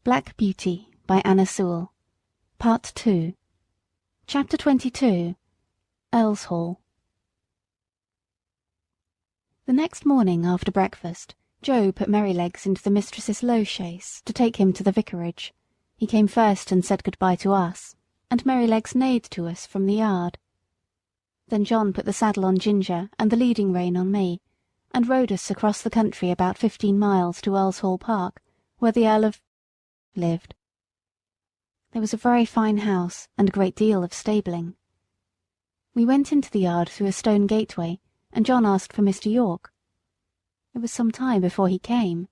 Black Beauty by Anna Sewell. Part 2. Chapter 22. Earl's Hall. The next morning after breakfast, Joe put Merrylegs into the mistress's low chaise to take him to the vicarage. He came first and said good-bye to us, and Merrylegs neighed to us from the yard. Then John put the saddle on Ginger and the leading rein on me, and rode us across the country about 15 miles to Earl's Hall Park, where the Earl of lived. There was a very fine house and a great deal of stabling. We went into the yard through a stone gateway, and John asked for Mr. York. It was some time before he came.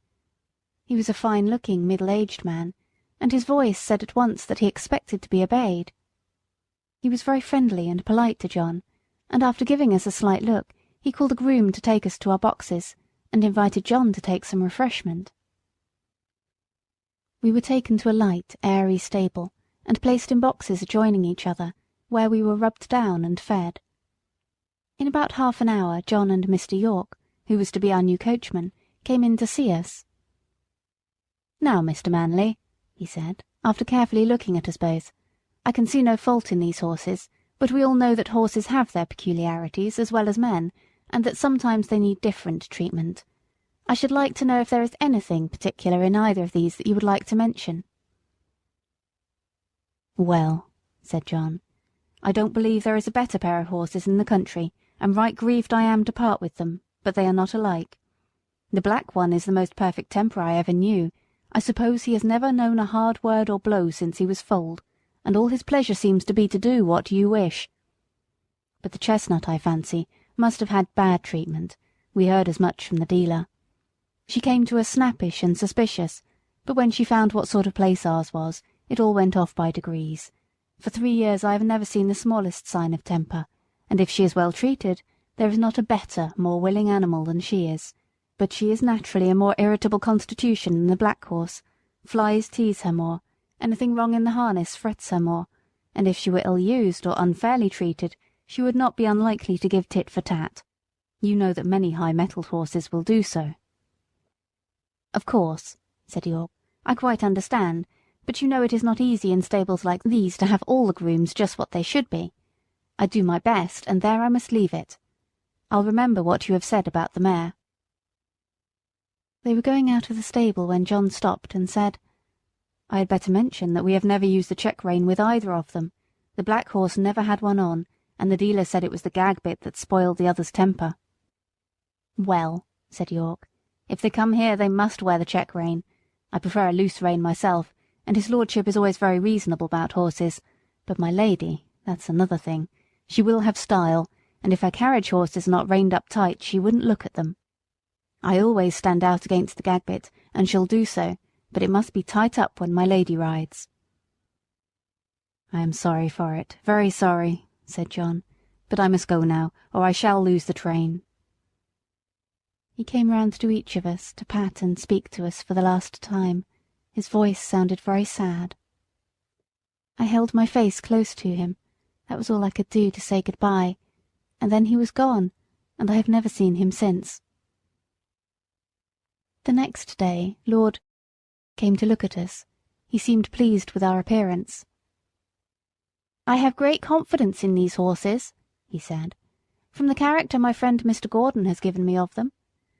He was a fine-looking, middle-aged man, and his voice said at once that he expected to be obeyed. He was very friendly and polite to John, and after giving us a slight look, he called a groom to take us to our boxes, and invited John to take some refreshment. We were taken to a light, airy stable, and placed in boxes adjoining each other, where we were rubbed down and fed. In about half an hour John and Mr. York, who was to be our new coachman, came in to see us. "Now, Mr. Manley," he said, after carefully looking at us both, "I can see no fault in these horses, but we all know that horses have their peculiarities as well as men, and that sometimes they need different treatment. I should like to know if there is anything particular in either of these that you would like to mention." "Well," said John, "I don't believe there is a better pair of horses in the country, and right grieved I am to part with them, but they are not alike. The black one is the most perfect temper I ever knew. I suppose he has never known a hard word or blow since he was foaled, and all his pleasure seems to be to do what you wish. But the chestnut, I fancy, must have had bad treatment. We heard as much from the dealer. She came to us snappish and suspicious, but when she found what sort of place ours was, it all went off by degrees. For 3 years I have never seen the smallest sign of temper, and if she is well treated, there is not a better, more willing animal than she is. But she is naturally a more irritable constitution than the black horse. Flies tease her more, anything wrong in the harness frets her more, and if she were ill-used or unfairly treated, she would not be unlikely to give tit for tat. You know that many high-mettled horses will do so." "Of course," said York, "I quite understand, but you know it is not easy in stables like these to have all the grooms just what they should be. I do my best, and there I must leave it. I'll remember what you have said about the mare." They were going out of the stable when John stopped and said, "I had better mention that we have never used the check-rein with either of them. The black horse never had one on, and the dealer said it was the gag-bit that spoiled the other's temper." "Well," said York, "if they come here they must wear the check-rein. I prefer a loose rein myself, and his lordship is always very reasonable about horses, but my lady, that's another thing. She will have style, and if her carriage horses are not reined up tight she wouldn't look at them. I always stand out against the gag-bit, and shall do so, but it must be tight up when my lady rides." "I am sorry for it, very sorry," said John, "but I must go now, or I shall lose the train." He came round to each of us to pat and speak to us for the last time. His voice sounded very sad. I held my face close to him. That was all I could do to say good-bye, and then he was gone, and I have never seen him since. The next day Lord came to look at us. He seemed pleased with our appearance. "I have great confidence in these horses," he said, "from the character my friend Mr. Gordon has given me of them.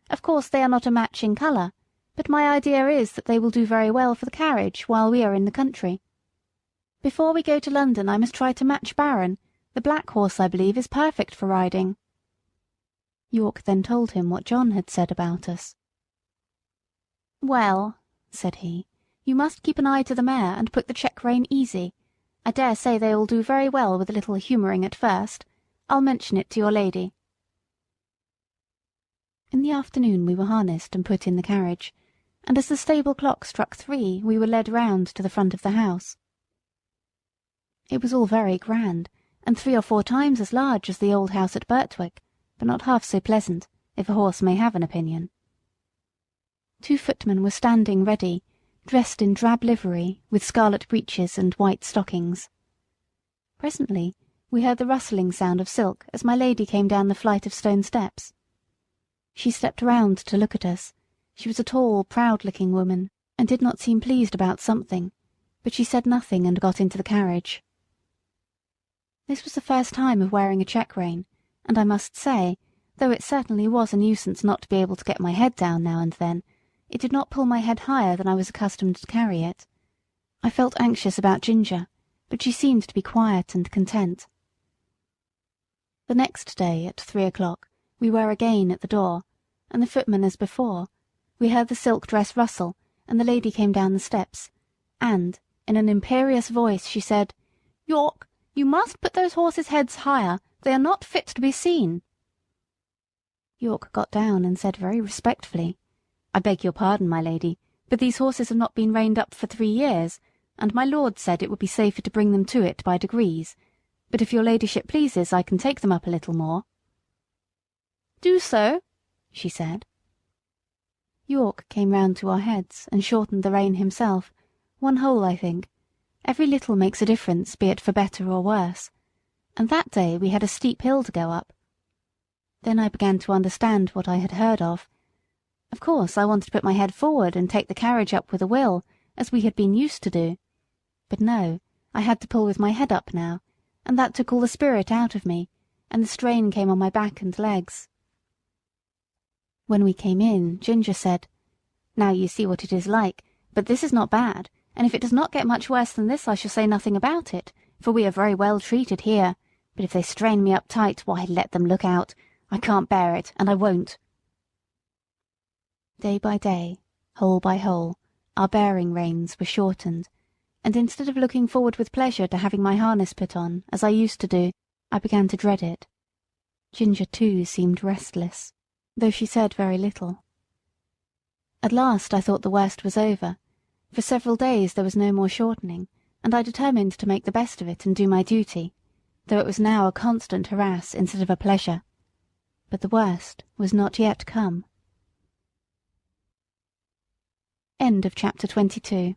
Of course they are not a match in colour, but my idea is that they will do very well for the carriage while we are in the country. Before we go to London I must try to match Baron. The black horse, I believe, is perfect for riding." York then told him what John had said about us. "Well," said he, "you must keep an eye to the mare and put the check-rein easy. I dare say they will do very well with a little humouring at first. I'll mention it to your lady." In the afternoon we were harnessed and put in the carriage, and as the stable clock struck 3 we were led round to the front of the house. It was all very grand, and 3 or 4 times as large as the old house at Birtwick, but not half so pleasant, if a horse may have an opinion. 2 footmen were standing ready, dressed in drab livery, with scarlet breeches and white stockings. Presently we heard the rustling sound of silk as my lady came down the flight of stone steps. She stepped round to look at us. She was a tall, proud-looking woman, and did not seem pleased about something, but she said nothing and got into the carriage. This was the first time of wearing a check-rein, and I must say, though it certainly was a nuisance not to be able to get my head down now and then, it did not pull my head higher than I was accustomed to carry it. I felt anxious about Ginger, but she seemed to be quiet and content. The next day at 3 o'clock we were again at the door, and the footman as before. We heard the silk dress rustle, and the lady came down the steps, and, in an imperious voice, she said, "York, you must put those horses' heads higher. They are not fit to be seen." York got down and said very respectfully, "I beg your pardon, my lady, but these horses have not been reined up for 3 years, and my lord said it would be safer to bring them to it by degrees. But if your ladyship pleases, I can take them up a little more." "Do so," she said. York came round to our heads and shortened the rein himself, 1 hole, I think. Every little makes a difference, be it for better or worse. And that day we had a steep hill to go up. Then I began to understand what I had heard of. Of course, I wanted to put my head forward and take the carriage up with a will, as we had been used to do. But no, I had to pull with my head up now, and that took all the spirit out of me, and the strain came on my back and legs. When we came in, Ginger said, "Now you see what it is like, but this is not bad, and if it does not get much worse than this I shall say nothing about it, for we are very well treated here, but if they strain me up tight, why, let them look out. I can't bear it, and I won't." Day by day, hole by hole, our bearing reins were shortened, and instead of looking forward with pleasure to having my harness put on, as I used to do, I began to dread it. Ginger, too, seemed restless, though she said very little. At last I thought the worst was over. For several days there was no more shortening, and I determined to make the best of it and do my duty, though it was now a constant harass instead of a pleasure. But the worst was not yet come. End of chapter 22.